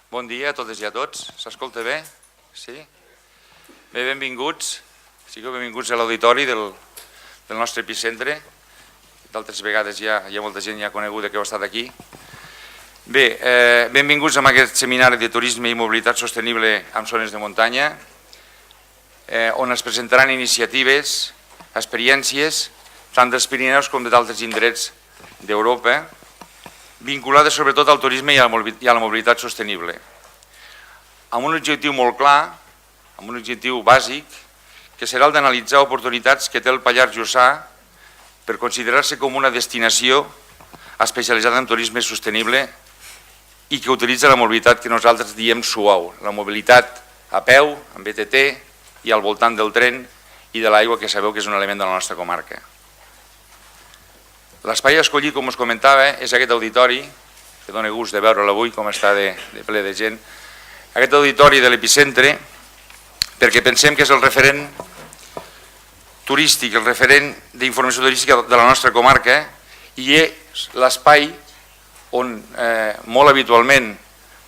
Bon dia a totes i a tots. S'escolta bé? Sí? Bé, benvinguts. Sigueu benvinguts a l'auditori del nostre epicentre. D'altres vegades hi ha molta gent ja coneguda que heu estat aquí. Bé, benvinguts a aquest seminari de turisme i mobilitat sostenible en zones de muntanya, on es presentaran iniciatives, experiències, tant dels Pirineus com d'altres indrets d'Europa, vinculades sobretot al turisme i a la mobilitat sostenible, amb un objectiu molt clar, amb un objectiu bàsic, que serà el d'analitzar oportunitats que té el Pallars Jussà per considerar-se com una destinació especialitzada en turisme sostenible i que utilitza la mobilitat que nosaltres diem suau, la mobilitat a peu, en BTT i al voltant del tren i de l'aigua, que sabeu que és un element de la nostra comarca. L'espai escollit, com us comentava, és aquest auditori, que dona gust de veure'l avui, com està de ple de gent, aquest auditori de l'epicentre, perquè pensem que és el referent turístic, el referent d'informació turística de la nostra comarca, i és l'espai on molt habitualment,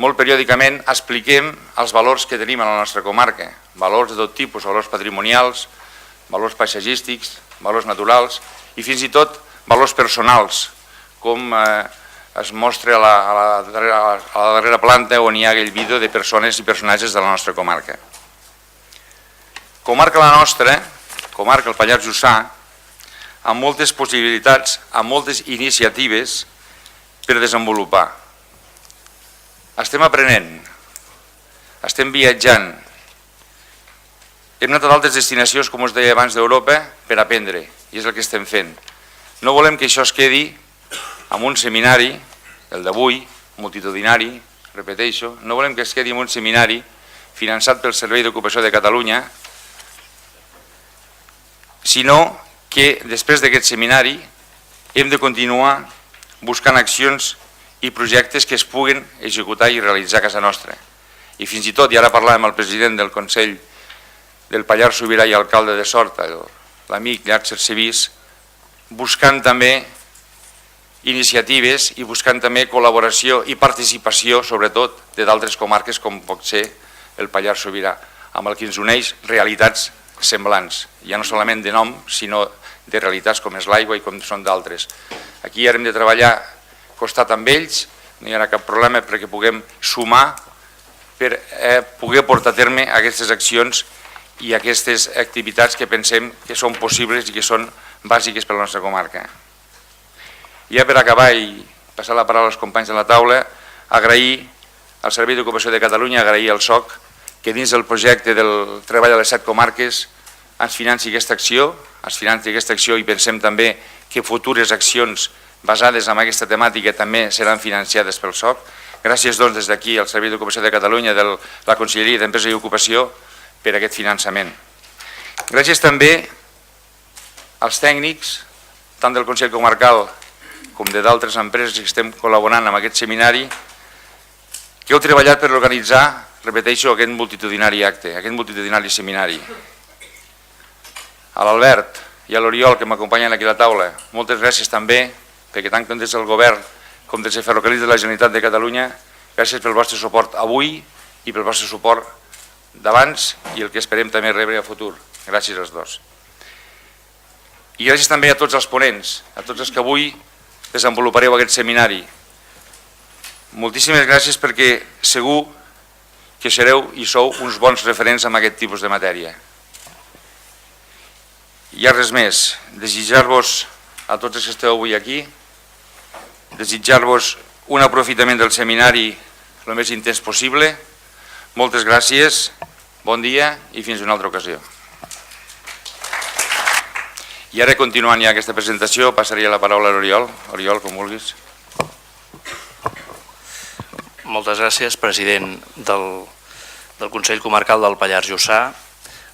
molt periòdicament, expliquem els valors que tenim a la nostra comarca, valors de tot tipus, valors patrimonials, valors paisatgístics, valors naturals i fins i tot valors personals, com es mostra a la darrera planta on hi ha aquell vídeo de persones i personatges de la nostra comarca. Comarca la nostra, comarca el Pallars Jussà, amb moltes possibilitats, amb moltes iniciatives per desenvolupar. Estem aprenent, estem viatjant, hem anat a d'altres destinacions, com us deia abans, d'Europa per aprendre, i és el que estem fent. No volem que això es quedi en un seminari, el d'avui, multitudinari, repeteixo, no volem que es quedi en un seminari finançat pel Servei d'Ocupació de Catalunya, sinó que després d'aquest seminari hem de continuar buscant accions i projectes que es puguen executar i realitzar a casa nostra. I fins i tot, i ara parlàvem amb el president del Consell del Pallars Sobirà i alcalde de Sort, l'amic Llach Cercevís, buscant també iniciatives i buscant també col·laboració i participació, sobretot, de d'altres comarques com pot ser el Pallars Sobirà, amb el que ens uneix realitats semblants, ja no solament de nom, sinó de realitats com és l'aigua i com són d'altres. Aquí ara hem de treballar costat amb ells, no hi ha cap problema perquè puguem sumar per poder portar a terme aquestes accions i aquestes activitats que pensem que són possibles i que són bàsiques per a la nostra comarca. Ja per acabar i passar la paraula als companys de la taula, agrair al Servei d'Ocupació de Catalunya, agrair al SOC, que dins del projecte del treball a les 7 comarques ens financi aquesta acció i pensem també que futures accions basades en aquesta temàtica també seran financiades pel SOC. Gràcies doncs des d'aquí al Servei d'Ocupació de Catalunya, de la Conselleria d'Empresa i Ocupació, per aquest finançament. Gràcies també als tècnics, tant del Consell Comarcal com de d'altres empreses que estem col·laborant amb aquest seminari, que heu treballat per organitzar, repeteixo, aquest multitudinari acte, aquest multitudinari seminari. A l'Albert i a l'Oriol, que m'acompanyen aquí a la taula, moltes gràcies també, perquè tant com des del govern com des de Ferrocarrils de la Generalitat de Catalunya, gràcies pel vostre suport avui i pel vostre suport d'abans i el que esperem també rebre a futur. Gràcies als dos. I gràcies també a tots els ponents, a tots els que avui desenvolupareu aquest seminari. Moltíssimes gràcies perquè segur que sereu i sou uns bons referents en aquest tipus de matèria. Hi ha res més. Desitjar-vos a tots els que esteu avui aquí, desitjar-vos un aprofitament del seminari el més intens possible. Moltes gràcies, bon dia i fins una altra ocasió. I ara, continuant ja aquesta presentació, passaria la paraula a l'Oriol. Oriol, com vulguis. Moltes gràcies, president del Consell Comarcal del Pallars Jussà,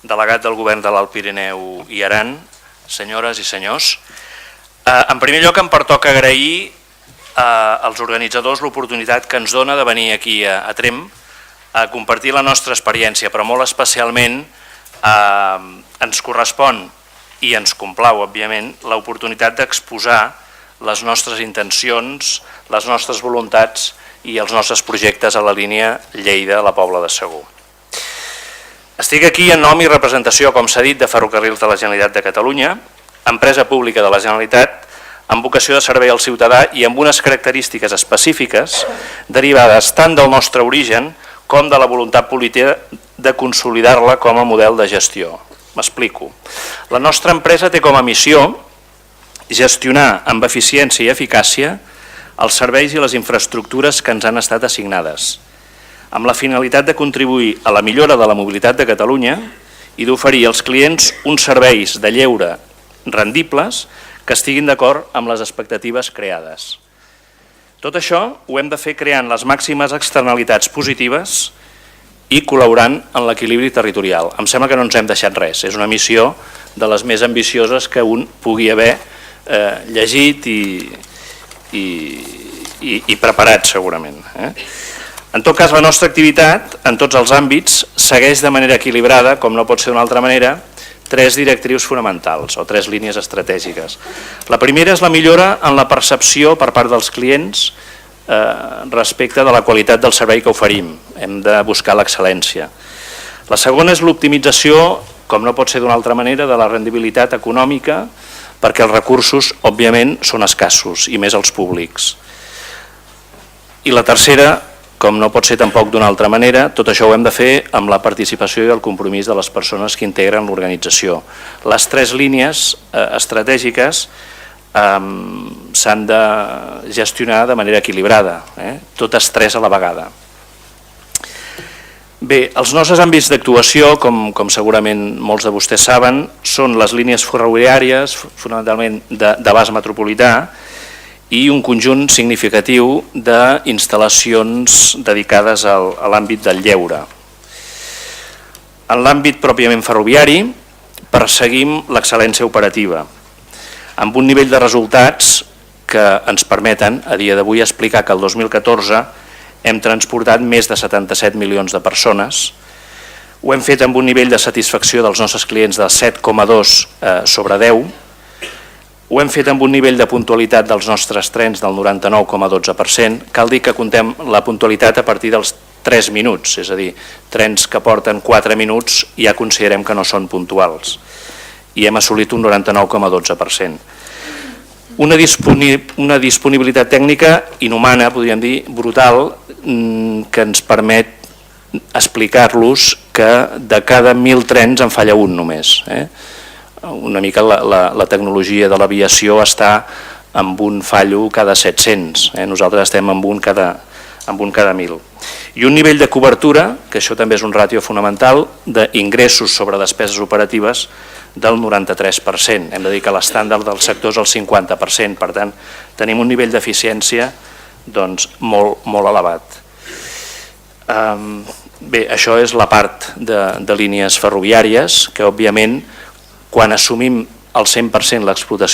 delegat del Govern de l'Alt Pirineu i Aran, senyores i senyors. En primer lloc, em pertoca agrair als organitzadors l'oportunitat que ens dona de venir aquí a Tremp a compartir la nostra experiència, però molt especialment ens correspon i ens complau, òbviament, l'oportunitat d'exposar les nostres intencions, les nostres voluntats i els nostres projectes a la línia Lleida-La Pobla de Segur. Estic aquí en nom i representació, com s'ha dit, de Ferrocarrils de la Generalitat de Catalunya, empresa pública de la Generalitat, amb vocació de servei al ciutadà i amb unes característiques específiques derivades tant del nostre origen com de la voluntat política de consolidar-la com a model de gestió. M'explico. La nostra empresa té com a missió gestionar amb eficiència i eficàcia els serveis i les infraestructures que ens han estat assignades, amb la finalitat de contribuir a la millora de la mobilitat de Catalunya i d'oferir als clients uns serveis de lleure rendibles que estiguin d'acord amb les expectatives creades. Tot això ho hem de fer creant les màximes externalitats positives i col·laborant en l'equilibri territorial. Em sembla que no ens hem deixat res, és una missió de les més ambicioses que un pugui haver llegit i preparat segurament. En tot cas, la nostra activitat, en tots els àmbits, segueix de manera equilibrada, com no pot ser d'una altra manera, 3 directrius fonamentals o 3 línies estratègiques. La primera és la millora en la percepció per part dels clients respecte de la qualitat del servei que oferim. Hem de buscar l'excel·lència. La segona és l'optimització, com no pot ser d'una altra manera, de la rendibilitat econòmica, perquè els recursos, òbviament, són escassos, i més els públics. I la tercera, com no pot ser tampoc d'una altra manera, tot això ho hem de fer amb la participació i el compromís de les persones que integren l'organització. Les 3 línies estratègiques s'han de gestionar de manera equilibrada, totes 3 a la vegada. Bé, els nostres àmbits d'actuació, com segurament molts de vostès saben, són les línies ferroviàries, fonamentalment d'abast metropolità, i un conjunt significatiu d'instal·lacions dedicades a l'àmbit del lleure. En l'àmbit pròpiament ferroviari, perseguim l'excel·lència operativa, amb un nivell de resultats que ens permeten, a dia d'avui, explicar que el 2014 hem transportat més de 77 milions de persones. Ho hem fet amb un nivell de satisfacció dels nostres clients de 7,2 sobre 10. Ho hem fet amb un nivell de puntualitat dels nostres trens del 99,12%. Cal dir que contem la puntualitat a partir dels 3 minuts, és a dir, trens que porten 4 minuts ja considerem que no són puntuals. I hem assolit un 99,12%. Una disponibilitat tècnica inhumana, podríem dir, brutal, que ens permet explicar-los que de cada 1.000 trens en falla un només. Una mica la tecnologia de l'aviació està amb un fallo cada 700, nosaltres estem amb un cada 1.000. I un nivell de cobertura, que això també és un ràtio fonamental, d'ingressos sobre despeses operatives del 93%. Hem de dir que l'estàndard del sector és el 50%, per tant, tenim un nivell d'eficiència molt elevat. Bé, això és la part de línies ferroviàries, que òbviament, quan assumim al 100% l'explotació